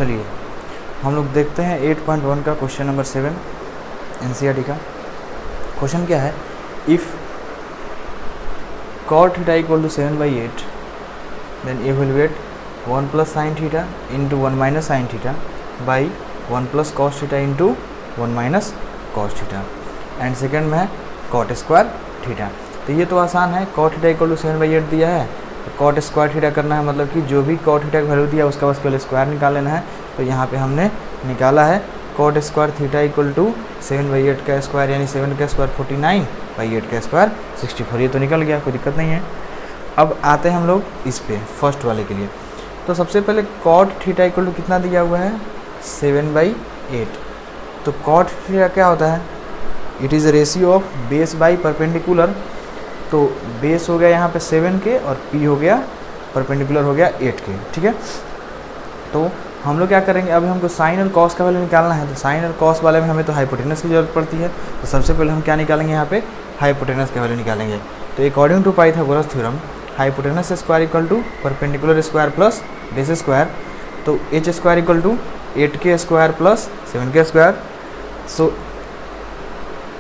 चलिए हम लोग देखते हैं 8.1 का क्वेश्चन नंबर 7 एनसीईआरटी का। क्वेश्चन क्या है, if cot theta equal to 7/8 then evaluate 1 plus sine theta into 1 minus sine theta by 1 plus cos theta into 1 minus cos theta, and second में है cot स्क्वायर थीटा। तो ये तो आसान है, cot थीटा इक्वल टू 7/8 दिया है तो cot स्क्वायर थीटा करना है, मतलब कि जो भी cot थीटा का वैल्यू दिया उसका बस केवल स्क्वायर निकाल लेना है। तो यहाँ पे हमने निकाला है cot square theta equal to 7/8 का स्क्वायर यानी 7 का स्क्वायर 49/8 का स्क्वायर 64। ये तो निकल गया, कोई दिक्कत नहीं है। अब आते हैं हम लोग इस पे फर्स्ट वाले के लिए। तो सबसे पहले cot थीटा इक्वल टू कितना दिया हुआ है 7/8। तो cot थीटा क्या होता है, it is ratio of base by perpendicular. तो बेस हो गया यहाँ पे 7 के और p हो गया परपेंडिकुलर हो गया 8 के, ठीक है। तो हम लोग क्या करेंगे, अभी हमको साइन और कॉस का वैल्यू निकालना है। तो साइन और कॉस वाले में हमें तो हाइपोटेनस की जरूरत पड़ती है। तो सबसे पहले हम क्या निकालेंगे, यहाँ पे हाइपोटेनस का वैल्यू निकालेंगे। तो according to Pythagoras theorem hypotenuse square equal to perpendicular square plus base square. तो एच स्क्वायर इक्वल टू 8 के स्क्वायर प्लस 7 के square. So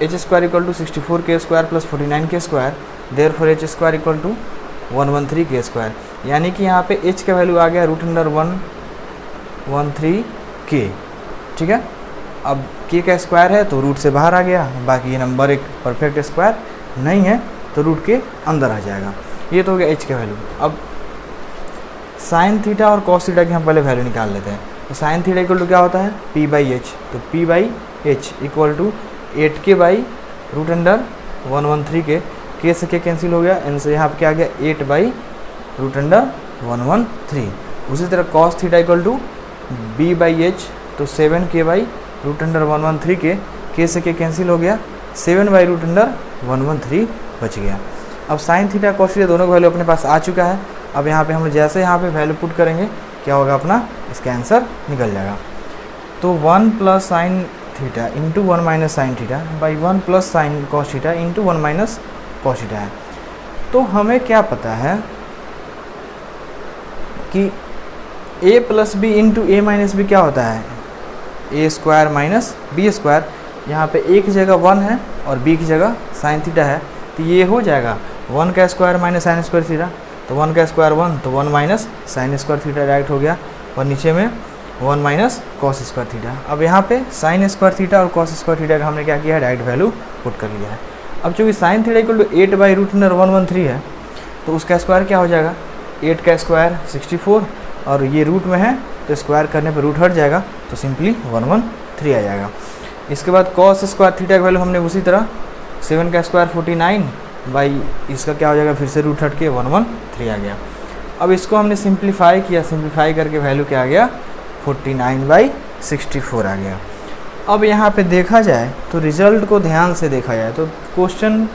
H square equal to 64 के स्क्वायर प्लस 49 के square. Therefore H square equal to 113 के square, यानी कि यहाँ पे एच का वैल्यू आ गया √113 के, ठीक है। अब के का स्क्वायर है तो रूट से बाहर आ गया, बाकी ये नंबर एक परफेक्ट स्क्वायर नहीं है तो रूट के अंदर आ जाएगा। ये तो हो गया एच का वैल्यू। अब साइन थीटा और कॉस थीटा की हम पहले वैल्यू निकाल लेते हैं। तो साइन थीटा इक्वल टू क्या होता है p/h। तो p/h इक्वल टू 8 के बाई √113 के से के कैंसिल हो गया, एन से यहाँ पे क्या आ गया 8/√113। उसी तरह cos theta equal to b/h। तो 7 के बाई √113 के से के कैंसिल हो गया, 7/√113 बच गया। अब साइन थीटा कॉस थीटा दोनों का वैल्यू अपने पास आ चुका है। अब यहाँ पे हम जैसे यहाँ पे वैल्यू पुट करेंगे क्या होगा, अपना इसका आंसर निकल जाएगा। तो 1 plus sine theta into 1 minus sine theta by 1 plus sine cos theta into 1 minus cos theta है। तो हमें क्या पता है कि a plus B into A minus B क्या होता है, A square minus B square. यहाँ पे a की जगह 1 है और b की जगह साइन थीटा है, तो ये हो जाएगा 1 का square minus sine square theta. तो 1 का स्क्वायर 1, तो 1 minus sine square theta direct हो गया, और नीचे में 1 माइनस कॉस स्क्वायर थीटा। अब यहाँ पे साइन स्क्वायर थीटा और कॉस स्क्वायर थीटा का हमने क्या किया है, डायरेक्ट वैल्यू पुट कर लिया है। अब चूँकि साइन थीटा इक्वल टू 8/√113 है तो उसका स्क्वायर क्या हो जाएगा, 8 का स्क्वायर 64, और ये रूट में है तो स्क्वायर करने पर रूट हट जाएगा, तो सिंपली 113 आ जाएगा। इसके बाद कॉस स्क्वायर थीटा का वैल्यू हमने उसी तरह 7 का स्क्वायर 49 बाई इसका क्या हो जाएगा, फिर से रूट हट के 113 आ गया। अब इसको हमने सिंप्लीफाई किया, सिंप्लीफाई करके वैल्यू क्या आ गया 49/64 आ गया। अब यहाँ पे देखा जाए तो रिजल्ट को ध्यान से देखा जाए तो क्वेश्चन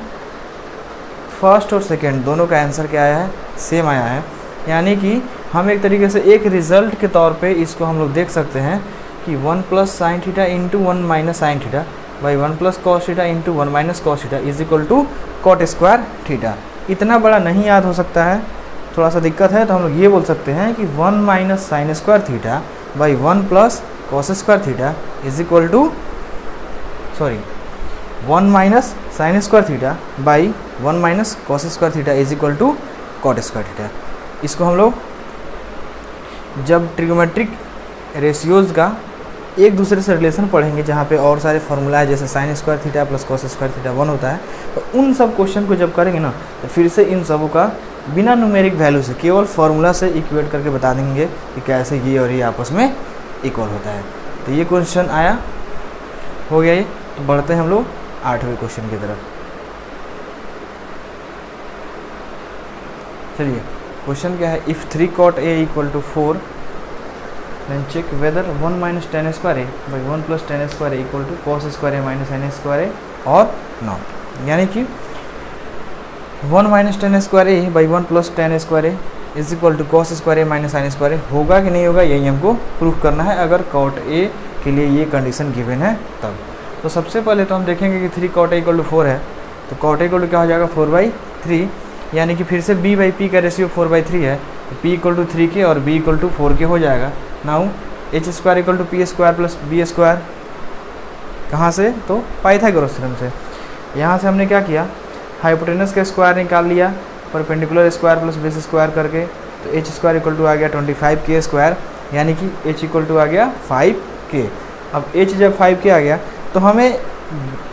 फर्स्ट और सेकंड दोनों का आंसर क्या आया है, सेम आया है। यानी कि हम एक तरीके से एक रिज़ल्ट के तौर पे इसको हम लोग देख सकते हैं कि 1 plus sine theta into 1 minus sine theta by 1 plus cos theta into 1 minus cos theta is equal to cot square theta. इतना बड़ा नहीं याद हो सकता है, थोड़ा सा दिक्कत है, तो हम लोग ये बोल सकते हैं कि 1 minus sine square theta by 1 plus cos square theta is equal to 1 minus sine square theta by 1 minus cos square theta is equal to cot square theta. इसको हम लोग जब ट्रिगोमेट्रिक रेशियोज़ का एक दूसरे से रिलेशन पढ़ेंगे, जहाँ पे और सारे फार्मूला है, जैसे sign square theta plus cos square theta 1 होता है, तो उन सब क्वेश्चन को जब करेंगे ना तो फिर से इन सबों का बिना न्यूमेरिक वैल्यू से केवल फार्मूला से इक्वेट करके बता देंगे कि कैसे ये और ये आपस में इक्वल होता है। तो ये क्वेश्चन आया, हो गया ये। तो बढ़ते हैं हम लोग 8वें क्वेश्चन की तरफ। चलिए क्वेश्चन क्या है, if 3 cot a equal to 4 then check whether 1 minus tan square a by 1 plus tan square a equal to cos square a minus sin square a और नॉट। यानी कि 1 minus tan square a by 1 plus tan square a is equal to cos square a minus sin square a होगा कि नहीं होगा, यही हमको proof करना है। अगर cot a के लिए ये कंडीशन गिवन है तब। तो सबसे पहले तो हम देखेंगे कि 3 cot a इक्वल टू 4 है, तो cot a इक्वल टू क्या हो जाएगा 4/3, यानी कि फिर से b/p का रेशियो 4/3 है, तो p इक्वल टू 3 के और b इक्वल टू 4 के हो जाएगा। Now H square equal to P square plus B square, कहाँ से? तो पाइथागोरस थ्योरम से। यहाँ से हमने क्या किया, हाइपोटेनस का स्क्वायर निकाल लिया perpendicular square plus base square करके, तो एच स्क्वायर इक्वल टू आ गया 25k स्क्वायर, यानी कि एच इक्वल टू आ गया 5k। अब एच जब 5k आ गया तो हमें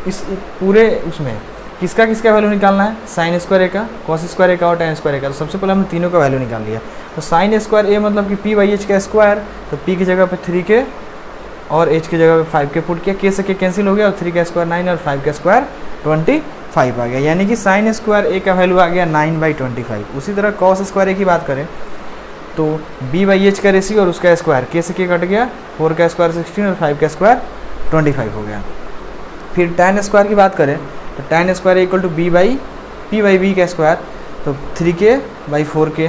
इस पूरे उसमें किसका किसका वैल्यू निकालना है, साइन स्क्वायर ए का, कॉस स्क्वायर ए का और tan स्क्वायर ए का। तो सबसे पहले हमने तीनों का वैल्यू निकाल लिया। तो साइन स्क्वायर ए मतलब कि p बाई एच का स्क्वायर, तो p की जगह पे 3k और h की जगह पे 5k पुट किया, k से k कैंसिल हो गया और 3 का स्क्वायर 9 और 5 का स्क्वायर 25 आ गया, यानी कि साइन स्क्वायर ए का वैल्यू आ गया 9/25। उसी तरह कॉस स्क्वायर ए की बात करें तो b बाई एच का रेशियो और उसका स्क्वायर, k से k कट गया, 4 का स्क्वायर 16 और 5 का स्क्वायर 25 हो गया। फिर tan स्क्वायर की बात करें तो tan square equal to p by b का स्क्वायर, तो 3k बाई 4k,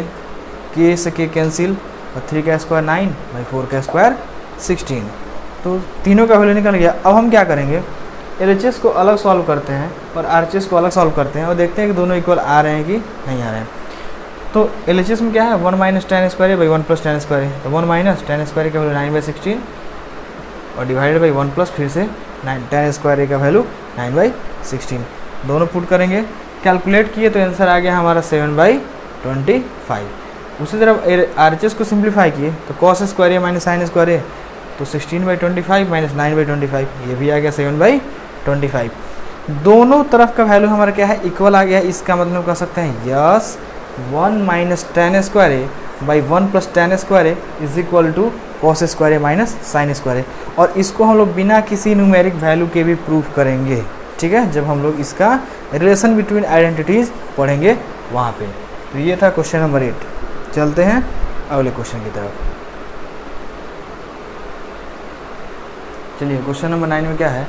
k से k कैंसिल और 3 का स्क्वायर 9 बाई 4 का स्क्वायर 16। तो तीनों का वैल्यू निकल गया। अब हम क्या करेंगे, LHS को अलग सॉल्व करते हैं और RHS को अलग सॉल्व करते हैं और देखते हैं कि दोनों इक्वल आ रहे हैं कि नहीं आ रहे हैं। तो LHS में क्या है, 1 माइनस tan स्क्वायर है बाई 1 प्लस tan स्क्वायर है, तो 1 माइनस tan स्क्वायर का वैल्यू 9/16 और डिवाइडेड बाई 1 प्लस फिर से tan स्क्वायर का वैल्यू 9/16, दोनों पुट करेंगे, कैलकुलेट किए तो आंसर आ गया हमारा 7/25। उसी तरह RHS को सिंप्लीफाई किए तो cos square A minus sine square ए, तो 16/25 माइनस 9/25, ये भी आ गया 7/25। दोनों तरफ का वैल्यू हमारा क्या है, इक्वल आ गया है। इसका मतलब कह सकते हैं yes 1 minus tan square A by 1 plus tan square A is equal to cos square A minus sine square A. और इसको हम लोग बिना किसी न्यूमेरिक वैल्यू के भी प्रूफ करेंगे, ठीक है, जब हम लोग इसका रिलेशन बिटवीन आइडेंटिटीज़ पढ़ेंगे वहाँ पे। तो ये था क्वेश्चन नंबर 8। चलते हैं अगले क्वेश्चन की तरफ। चलिए क्वेश्चन नंबर 9 में क्या है,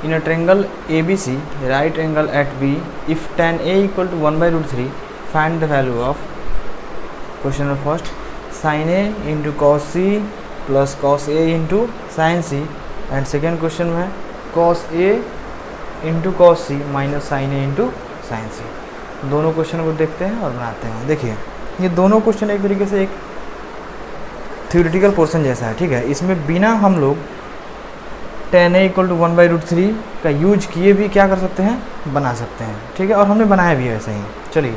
in a triangle ABC right angle at B if tan A equal to 1/√3 find the value of, question number first, sin A into cos C plus cos A into sin C, and second question में है cos A into cos C minus sin A into sin C। दोनों क्वेश्चन को देखते हैं और बनाते हैं। देखिए ये दोनों क्वेश्चन एक तरीके से एक थ्योरेटिकल पोर्शन जैसा है, ठीक है। इसमें बिना हम लोग tan A इक्वल टू 1/√3 का यूज किए भी क्या कर सकते हैं, बना सकते हैं, ठीक है, और हमने बनाया भी है ऐसे ही। चलिए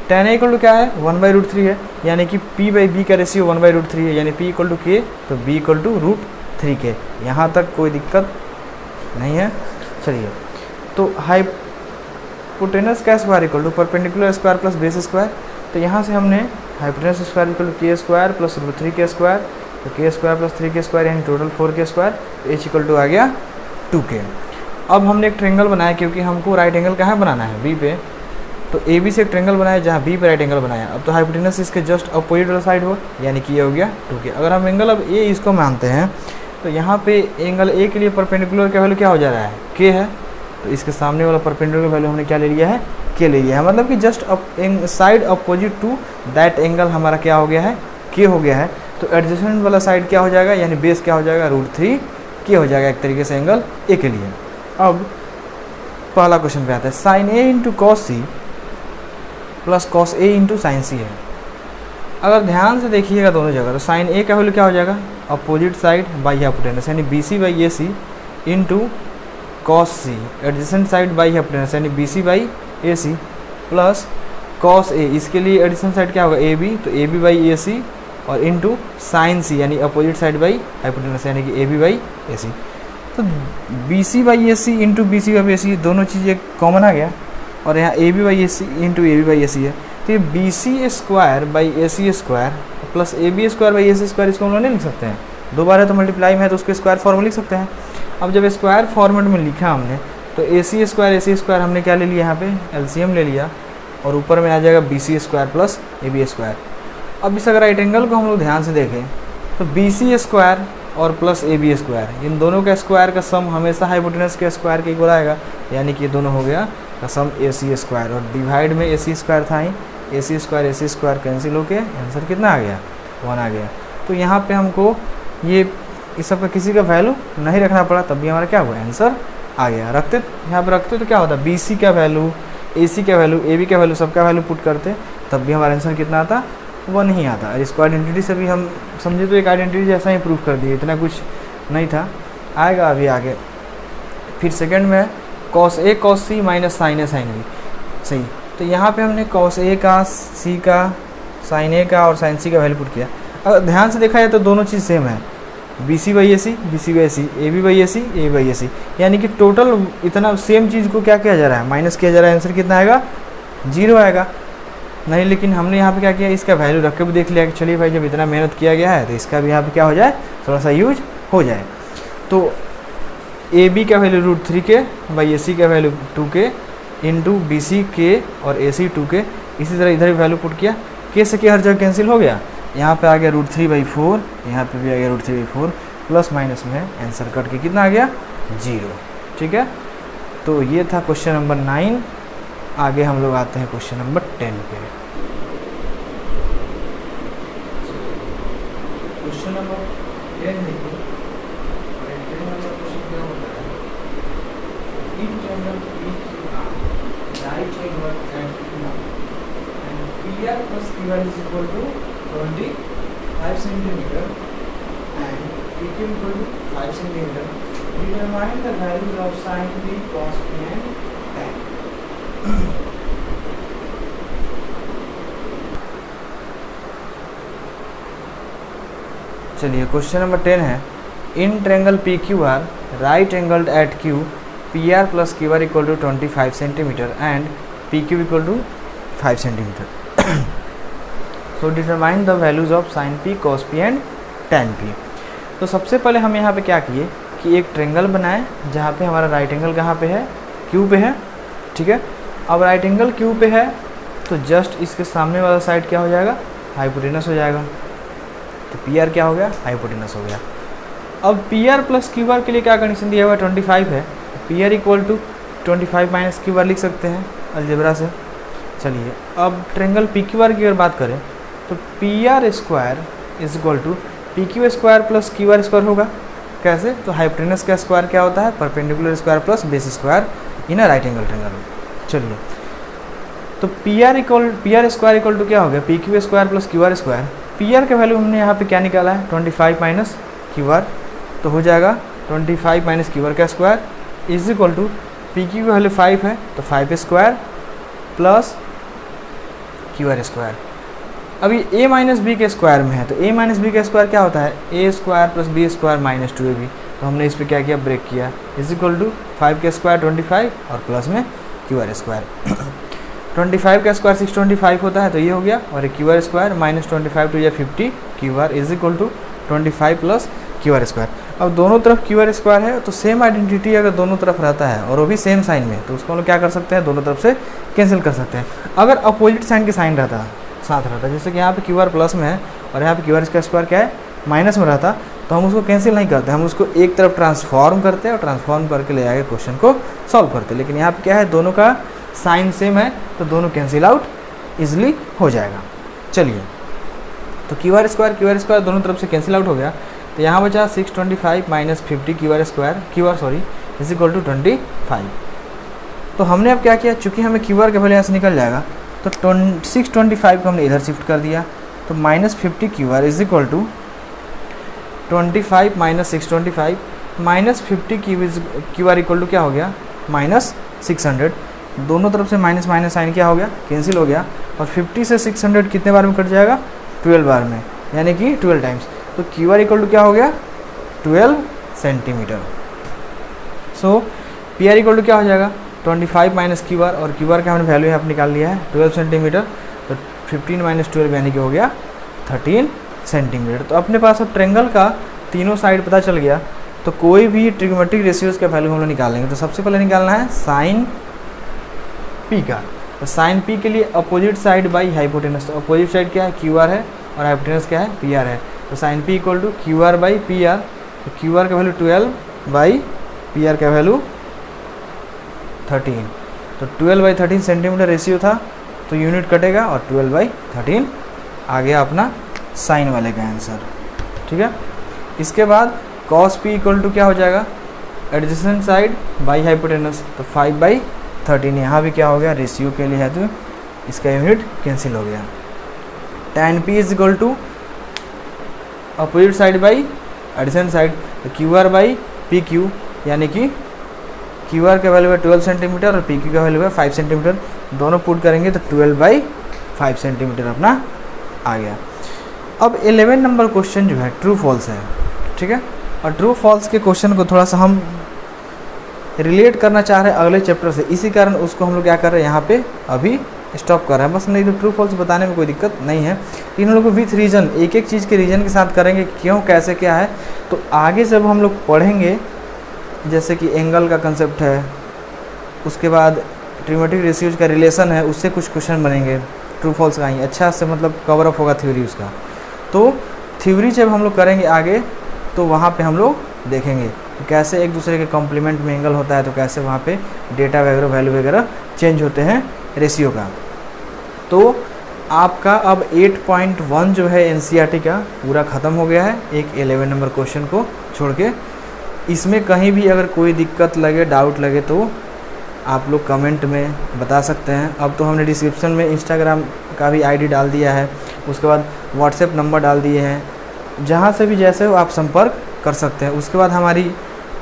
tan A इक्वल टू क्या है, 1/√3 है, यानी कि p बाई b का रेशियो 1/√3 है, यानी p इक्वल टू k तो b इक्वल टू √3k। यहाँ तक कोई दिक्कत नहीं है। चलिए तो हाइपोटेनस का square equal to perpendicular square plus base square, तो यहाँ से हमने hypotenuse square equal to k square plus √3k square, तो k square plus 3k square यानी टोटल 4k स्क्वायर, तो h इक्वल टू आ गया 2k। अब हमने एक ट्रायंगल बनाया क्योंकि हमको राइट एंगल कहाँ बनाना है, b पे, तो AB से एक ट्रायंगल बनाया जहाँ B पे राइट एंगल बनाया। अब तो हाइपोटेनस इसके जस्ट अपोजिट वाला साइड हो, यानी कि ये हो गया 2k। अगर हम एंगल अब A इसको मानते हैं तो यहाँ पे एंगल A के लिए परपेंडिकुलर का वैल्यू क्या हो जा रहा है, k है, तो इसके सामने वाला परपेंडिकुलर वैल्यू हमने क्या ले लिया है, k ले लिया है, मतलब कि just side opposite to that angle हमारा क्या हो गया है, k हो गया है। तो एडजेसेंट वाला साइड क्या हो जाएगा, यानी बेस क्या हो जाएगा, √3k हो जाएगा एक तरीके से एंगल A के लिए। अब पहला क्वेश्चन पे आता है, sine A into cos C plus cos A into sine C है। अगर ध्यान से देखिएगा दोनों जगह, तो साइन A का वैल्यू क्या हो जाएगा, अपोजिट साइड बाई हाइपोटेनस यानी BC by AC into cos C, adjacent side by hypotenuse यानी BC by AC plus cos A, इसके लिए एडजेसेंट साइड क्या होगा AB, तो AB बाई AC और इंटू साइन C यानी अपोजिट साइड बाई हाइपोटेनस यानी कि AB बाई AC। तो BC by AC into BC by AC दोनों चीज़ें कॉमन आ गया और यहाँ AB by AC into AB by AC है, तो ये BC square by AC square plus AB square by AC square, इसको हम लोग नहीं लिख सकते हैं, दो बार है तो मल्टीप्लाई में है तो उसको स्क्वायर फॉर्म में लिख सकते हैं। अब जब स्क्वायर फॉर्मेट में लिखा हमने तो AC स्क्वायर हमने क्या ले लिया, यहाँ पे LCM ले लिया और ऊपर में आ जाएगा BC square plus AB square. अब इस अगर राइट एंगल को हम लोग ध्यान से देखें तो BC स्क्वायर और प्लस AB स्क्वायर, इन दोनों का स्क्वायर का सम हमेशा हाइपोटेनस के स्क्वायर के इक्वल आएगा, यानी कि ये दोनों हो गया का सम AC स्क्वायर, और डिवाइड में AC स्क्वायर था ही, AC स्क्वायर कैंसिल होके आंसर कितना आ गया, 1 आ गया। तो यहाँ पे हमको ये इस सब का किसी का वैल्यू नहीं रखना पड़ा, तब भी हमारा क्या हुआ, आंसर आ गया। रखते यहाँ पे रखते तो क्या होता, BC का वैल्यू, AC का वैल्यू, AB का वैल्यू, सबका वैल्यू पुट करते, तब भी हमारा आंसर कितना आता, 1 ही आता। और इसको आइडेंटिटी से भी हम समझे तो एक आइडेंटिटी जैसा ही प्रूव कर दिए, इतना कुछ नहीं था, आएगा अभी आगे। फिर सेकंड में cos A cos C minus sine A sine B, सही। तो यहाँ पे हमने cos A का, C का, साइन A का और साइन C का वैल्यू पुट किया। अगर ध्यान से देखा जाए तो दोनों चीज़ सेम है, BC/AC BC/AC, AB/AC AB/AC, यानी कि टोटल इतना सेम चीज़ को क्या किया जा रहा है, माइनस किया जा रहा है। आंसर कितना आएगा, 0 आएगा। नहीं, लेकिन हमने यहाँ पे क्या किया, इसका वैल्यू रख के भी देख लिया कि चलिए भाई जब इतना मेहनत किया गया है तो इसका भी यहाँ पे क्या हो जाए, थोड़ा सा यूज हो जाए। तो AB का वैल्यू √3k/AC का वैल्यू 2k इंटू BC और AC 2k। इसी तरह इधर भी वैल्यू पुट किया, k से k हर जगह कैंसिल हो गया, यहाँ पे आ गया √3/4, यहाँ पे भी आ गया √3/4, प्लस माइनस में आंसर कट के कितना आ गया, 0। ठीक है, तो ये था क्वेश्चन नंबर 9। आगे हम लोग आते हैं क्वेश्चन नंबर 10 पे। क्वेश्चन नंबर 10 देखिए, और 10 नंबर क्वेश्चन क्या होता है, in triangle PQR right angle at Q and PR plus QR is equal to 25 centimeter and PQ equal to 5 centimeter. Determine the values of sin P, cos P and tan. चलिए question number 10 है, in triangle PQR right angled at Q, PR plus QR equal to 25 centimeter and PQ equal to 5 centimeter. So determine the values of sin P, cos P and tan P. तो सबसे पहले हम यहाँ पे क्या किए कि एक ट्रायंगल बनाए जहाँ पे हमारा राइट एंगल कहाँ पे है, Q पे है। ठीक है, अब राइट एंगल Q पे है तो जस्ट इसके सामने वाला साइड क्या हो जाएगा, हाइपोटेनस हो जाएगा। तो PR क्या हो गया, हाइपोटेनस हो गया। अब PR प्लस QR के लिए क्या कंडीशन दिया हुआ, 25 है। PR equal to 25 minus QR लिख सकते हैं अलजेब्रा से। चलिए अब ट्रायंगल PQR की अगर बात करें तो PR square is equal to PQ square plus QR square होगा। कैसे, तो हाइपोटेनस का स्क्वायर क्या होता है, perpendicular square plus base square in a right angle triangle. चलिए तो PR स्क्वायर इक्वल टू क्या हो गया, PQ square plus QR square. PR का वैल्यू हमने यहाँ पे क्या निकाला है, 25 माइनस QR, तो हो जाएगा 25 माइनस QR का square is equal to PQ की वैल्यू 5 है तो 5 स्क्वायर प्लस QR स्क्वायर। अभी A माइनस बी के स्क्वायर में है तो A माइनस बी का स्क्वायर क्या होता है, A square plus B square minus 2AB। तो हमने इस पर क्या किया, ब्रेक किया, इज इक्वल टू 5 के स्क्वायर 25 और प्लस में QR स्क्वायर। 25 का स्क्वायर 625 होता है तो ये हो गया, और QR स्क्वायर माइनस 25 टू या 50 QR is equal to 25 plus QR square. अब दोनों तरफ QR स्क्वायर है तो सेम आइडेंटिटी अगर दोनों तरफ रहता है और वो भी सेम साइन में, तो उसको हम लोग क्या कर सकते हैं, दोनों तरफ से कैंसिल कर सकते हैं। अगर अपोजिट साइन के साइन रहता है, साथ रहता है, जैसे कि यहाँ पे QR प्लस में है और यहाँ पे QR का स्क्वायर क्या है, माइनस में रहता, तो हम उसको कैंसिल नहीं करते, हम उसको एक तरफ ट्रांसफॉर्म करते हैं और ट्रांसफॉर्म करके ले आके क्वेश्चन को सॉल्व करते हैं। लेकिन यहाँ पे क्या है, दोनों का साइन सेम है तो दोनों कैंसिल आउट इजिली हो जाएगा। चलिए तो QR स्क्वायर दोनों तरफ से कैंसिल आउट हो गया, तो यहाँ बचा 625 minus 50 QR is equal to 25। तो हमने अब क्या किया, चूँकि हमें QR का वैल्यू यहाँ से निकल जाएगा तो 625 को हमने इधर शिफ्ट कर दिया, तो minus 50 QR is equal to 25 minus 625 minus 50 QR equal to क्या हो गया, माइनस 600। दोनों तरफ से माइनस माइनस साइन क्या हो गया, कैंसिल हो गया, और 50 से 600 कितने बार में कट जाएगा, 12 बार में, यानी कि 12 टाइम्स। तो QR इक्वल टू क्या हो गया, 12 centimetre. So PR equal to क्या हो जाएगा, 25 माइनस QR, और QR का हमने वैल्यू यहाँ पर निकाल लिया है 12 सेंटीमीटर, तो 15 माइनस 12 यानी कि हो गया 13 सेंटीमीटर। तो अपने पास अब ट्रायंगल का तीनों साइड पता चल गया, तो कोई भी ट्रिग्नोमेट्रिक रेशियोज़ का वैल्यू हम लोग निकालेंगे। तो सबसे पहले निकालना है साइन P का, तो साइन P के लिए अपोजिट साइड बाई हाइपोटेनस। तो अपोजिट साइड क्या है, QR है, और हाइपोटेनस क्या है, PR है। तो sine P equal to QR by PR, तो QR का वैल्यू 12 बाई PR का वैल्यू 13, तो 12 बाई 13 सेंटीमीटर रेशियो था, तो यूनिट कटेगा और 12 बाई 13 आ गया अपना साइन वाले का आंसर। ठीक है, इसके बाद cos P इक्वल टू क्या हो जाएगा, एडजेसेंट साइड बाई हाइपोटेनस, तो 5 बाई 13, यहाँ भी क्या हो गया, रेशियो के लिए है तो इसका यूनिट कैंसिल हो गया। tan P is equal to opposite side by adjacent side, तो Q R by P Q, यानी कि क्यू आर का वैल्यू है 12 सेंटीमीटर और पी क्यू का वैल्यू है 5 सेंटीमीटर, दोनों पुट करेंगे तो 12/5 सेंटीमीटर अपना आ गया। अब 11 नंबर क्वेश्चन जो है ट्रू फॉल्स है, ठीक है, और ट्रू फॉल्स के क्वेश्चन को थोड़ा सा हम रिलेट करना चाह रहे हैं अगले चैप्टर से, इसी कारण उसको हम लोग क्या कर रहे हैं यहाँ पे अभी स्टॉप कर रहे हैं, बस नहीं तो ट्रू फॉल्स बताने में कोई दिक्कत नहीं है, इन लोगों को विथ रीज़न एक एक चीज़ के रीज़न के साथ करेंगे, क्यों कैसे क्या है। तो आगे जब हम लोग पढ़ेंगे, जैसे कि एंगल का कंसेप्ट है, उसके बाद ट्रिमेटिक रेशियोज का रिलेशन है, उससे कुछ क्वेश्चन बनेंगे ट्रू फॉल्स का ही, अच्छा से मतलब कवर अप होगा थ्योरी उसका। तो थ्योरी जब हम लोग करेंगे आगे, तो वहाँ पे हम लोग देखेंगे तो कैसे एक दूसरे के कॉम्प्लीमेंट में एंगल होता है, तो कैसे वहाँ पे डेटा वगैरह वैल्यू वगैरह चेंज होते हैं रेशियो का। तो आपका अब 8.1 जो है एनसीईआरटी का पूरा ख़त्म हो गया है, एक 11 नंबर क्वेश्चन को छोड़ के। इसमें कहीं भी अगर कोई दिक्कत लगे, डाउट लगे, तो आप लोग कमेंट में बता सकते हैं। अब तो हमने डिस्क्रिप्शन में इंस्टाग्राम का भी आईडी डाल दिया है, उसके बाद व्हाट्सएप नंबर डाल दिए हैं, जहाँ से भी जैसे हो आप संपर्क कर सकते हैं। उसके बाद हमारी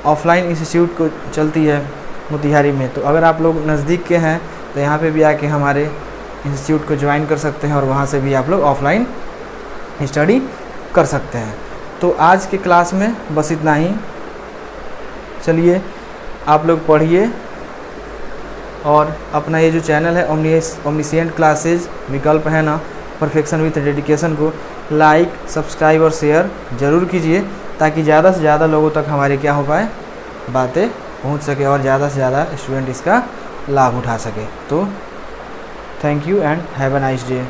ऑफलाइन इंस्टीट्यूट को चलती है मोतिहारी में, तो अगर आप लोग नज़दीक के हैं तो यहाँ पे भी आके हमारे इंस्टीट्यूट को ज्वाइन कर सकते हैं और वहाँ से भी आप लोग ऑफलाइन स्टडी कर सकते हैं। तो आज के क्लास में बस इतना ही। चलिए आप लोग पढ़िए और अपना ये जो चैनल है ओमनिशिएंट क्लासेज विकल्प है ना, परफेक्शन विथ डेडिकेशन को लाइक, सब्सक्राइब और शेयर ज़रूर कीजिए, ताकि ज़्यादा से ज़्यादा लोगों तक हमारी क्या हो पाए, बातें पहुंच सके और ज़्यादा से ज़्यादा स्टूडेंट इसका लाभ उठा सके। तो thank you and have a nice day.